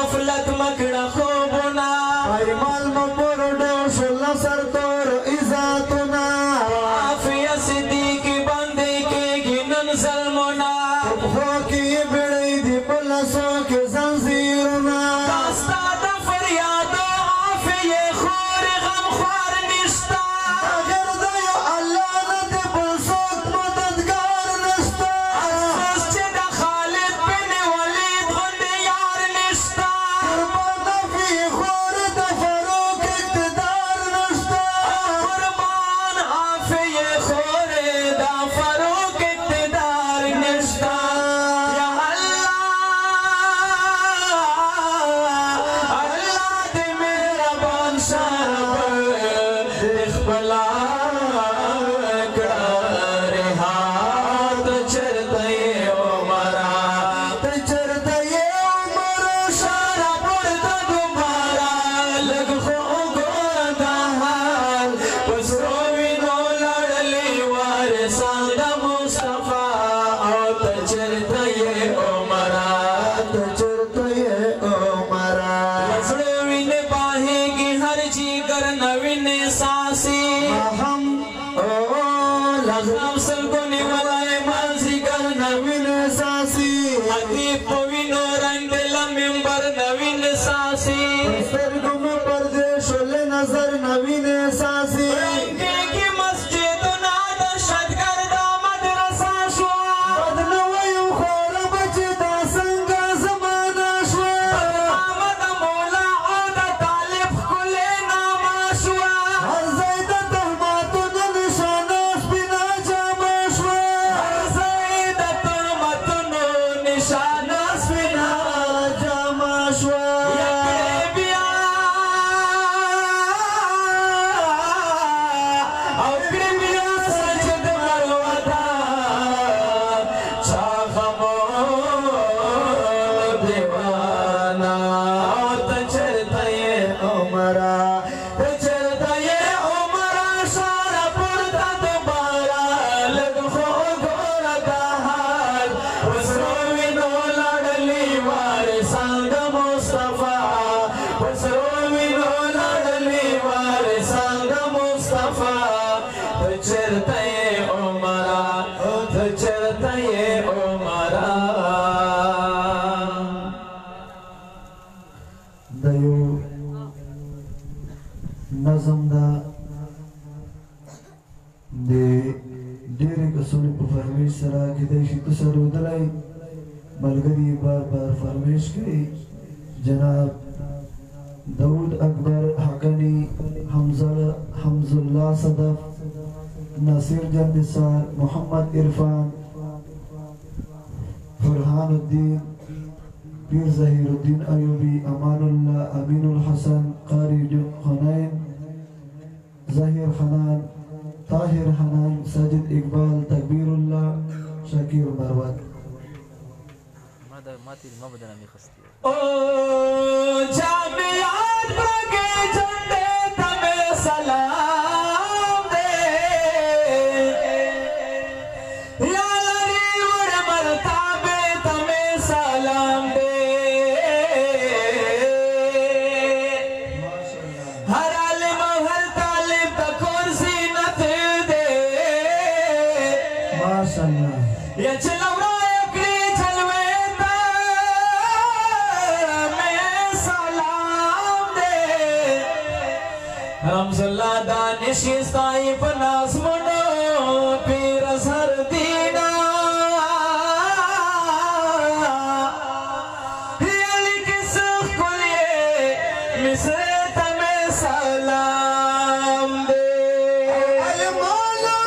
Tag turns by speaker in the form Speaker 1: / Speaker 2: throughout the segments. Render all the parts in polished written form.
Speaker 1: غفلت مکړه خوبونه
Speaker 2: ایمال مپرډو شل سر تور عزتونه
Speaker 1: عافیه صدیقی باندې کېږي نن ظلمونه
Speaker 2: خو کې بیړۍ دي بلسو کې زنځیرونه
Speaker 1: دا ستا د فریادو عافیې خور غم خوار نشته
Speaker 2: غیر د یو الله نه د بل څوک مددګار نشته
Speaker 1: افسوس چې د خالد بن ولید غوندې یار نشته
Speaker 2: قربان نفي خور د فاروق اقتدار نشته
Speaker 1: قربان عافیې خور د فاروق اقتدار نشته یا الله دې مهربان شربر دې خپلا کړه رها ته چرته یې عمره
Speaker 2: ته چرته یې عمر
Speaker 1: شربر ته دوباره لږ خو وګوره دا حال په سرو وینو لړلي وارثان د مصطفی او ته چرته یې عمره
Speaker 2: ته چرته یې عمر
Speaker 1: زړه وینې بهېږي هر جګر نه وینې ساسي
Speaker 2: هم
Speaker 1: لغم سلګو نیولی مازدیګر نه
Speaker 2: وینې ساسي
Speaker 1: ادیب په وینو رنډېله منبر نه وینې ساسي
Speaker 2: سترګو مې پردې شولې نظر نه وینې ساسي
Speaker 1: رنګېږي مسجدونه د شتګرد مدرسه شوه
Speaker 2: بدنویو خوره بچې دا څنګه زمانه شوه
Speaker 1: بدنامه د مولا او د طالب ښکلې نامه شوه
Speaker 2: هر ځای د تهمتونو نشانه سپینه جامه شوه
Speaker 1: هر ځای د تهمتونو نشانه سپینه
Speaker 2: جامه شوه
Speaker 1: یکړې بیا او کړې بیا سجد مروه ده چا غمو دیوانه او ته چرته یې
Speaker 2: عمره
Speaker 1: ته چرته یې عمره شاره پورته دوباره لږ خو وګوره دا حال په سرو وینو لړلي وارثان د مصطفی په سرو وینو لړلي وارثان د مصطفی ته چرته یې عمره ته چرته یې عمره
Speaker 2: د یو نظم دا د ډېرې کسونو په فرمیش سره کېدای شي تاسو رودلی ملګري بار بار فرمیش کوي جناب داود اکبر حقنی حمز الله صدف ناصر جان نثار محمد عرفان فرحان الدین پیر ظهیر الدین ایوبی امان الله امین الحسن قاری حنین ظاهر حنان طاهر حنان ساجد اقبال تکبیر الله شاکر مروت
Speaker 1: او جامعات برگے جھنڈے تمہیں سلام دے یا لری وڑ مرتابے تمہیں سلام دے ہر عالم و ہر طالب تکور زینت دے
Speaker 2: ماشاءاللہ
Speaker 1: یا چلو اکڑی چلوے تا میں سلام دے رمز اللہ دانشی ستائی پناس منو پیر سر دینا علی کی سخ کلیے مصر تمہیں سلام دے
Speaker 2: المولا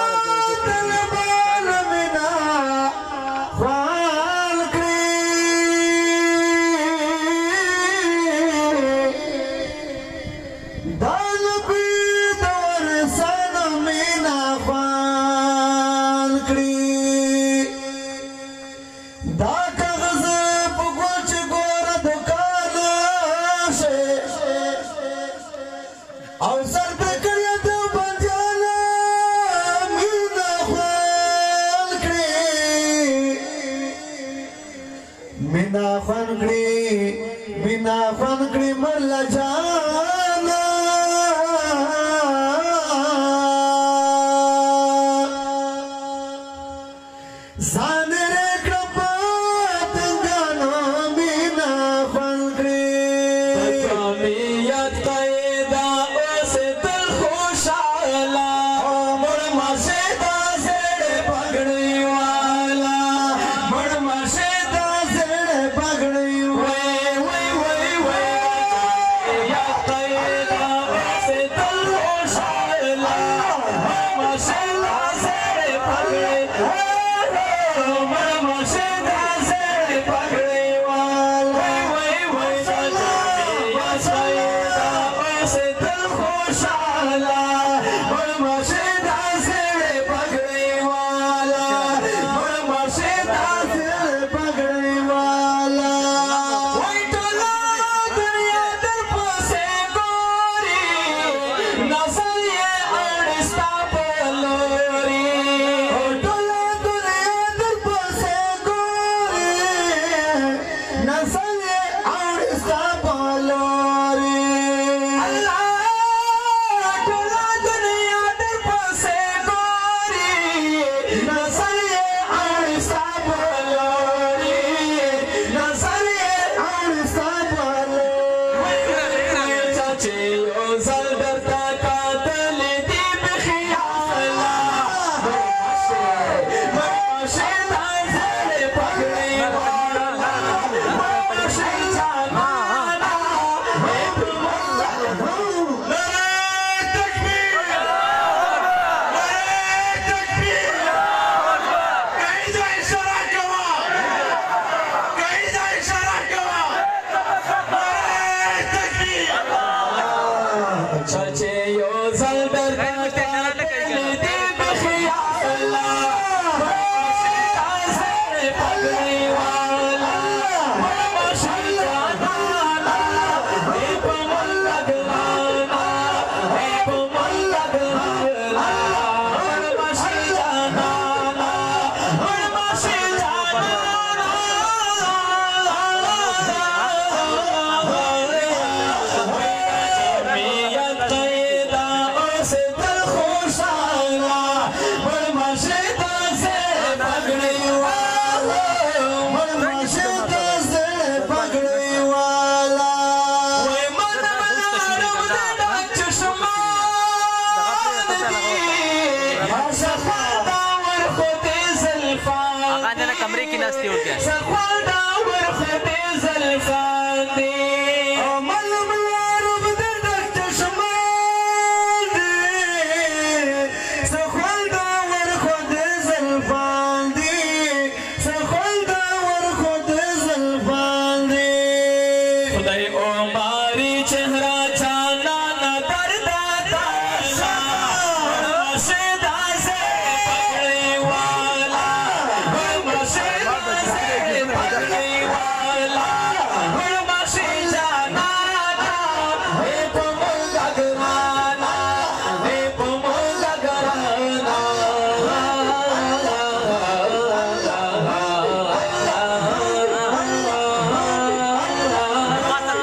Speaker 2: طلبان منا خوان کری دان بیدور سن منا خوان کری دا کغز پگوچ گور دکان شے مینا خوان کړی مولا جانا ځان رکړه پتنګانو مینا خوان کړی
Speaker 1: جامعیت قیدا اوس تل خوشاله مړ مشه دا زړه پګړی والا مړ مشه دا زړه پګړی وای وای وای وای جامعیت قیدا اوس تل خوشاله مړ مشه دا زړه پګړی مړ مشه دا زړه پګړی والا وای وای جامعیت قیدا اوس تل خوشاله مړ مشه دا زړه پګړی والا مړ مشه دا زړه پګړی والا وای ټوله دنیا در پسې ګوري نظر یې اړ ستا په لوري
Speaker 2: ټوله دنیا در پسې ګوري نسل یې اړ ستا په لوري
Speaker 1: الله ټوله دنیا در پسې ګوري نظر یې اړ ستا په لوري نظر یې
Speaker 2: اړ ستا په لوري
Speaker 1: چاچی یو ځل درته کتلې دي بخیاله مړشه دا زړه پګړی والا مړشه جانانا چاچی یو ځل درته کتلې دي بخیاله مړشه دا زړه پګړی والا مړشه جانانا په مولا ګرانا په مولا ګرانا مړشه جانانا مړشه جانانا جامعیت قیدا اوس تل خوشاله مړ مشه دا زړه پګړی والا مړ مشه دا زړه پګړی والا وای من ملارم د ډک چشمان دي شفا دا ورخو دې زلفان
Speaker 3: आगा कमरे की नास्ती हो गया
Speaker 1: شفا دا ورخو دې زلفان دي
Speaker 2: معلوم لارم د ډک چشمان دي سخوال دا ورخود زلفان دي سخوال دا ورخود زلفان دي
Speaker 1: خدای عمری چهره چانا نه دردادا مړشه دا زړه پګړی والا مړشه دا زړه پګړی والا مړشه جانانا په مولا ګرانا په مولا ګرانا
Speaker 3: माता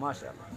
Speaker 4: माशाल्लाह।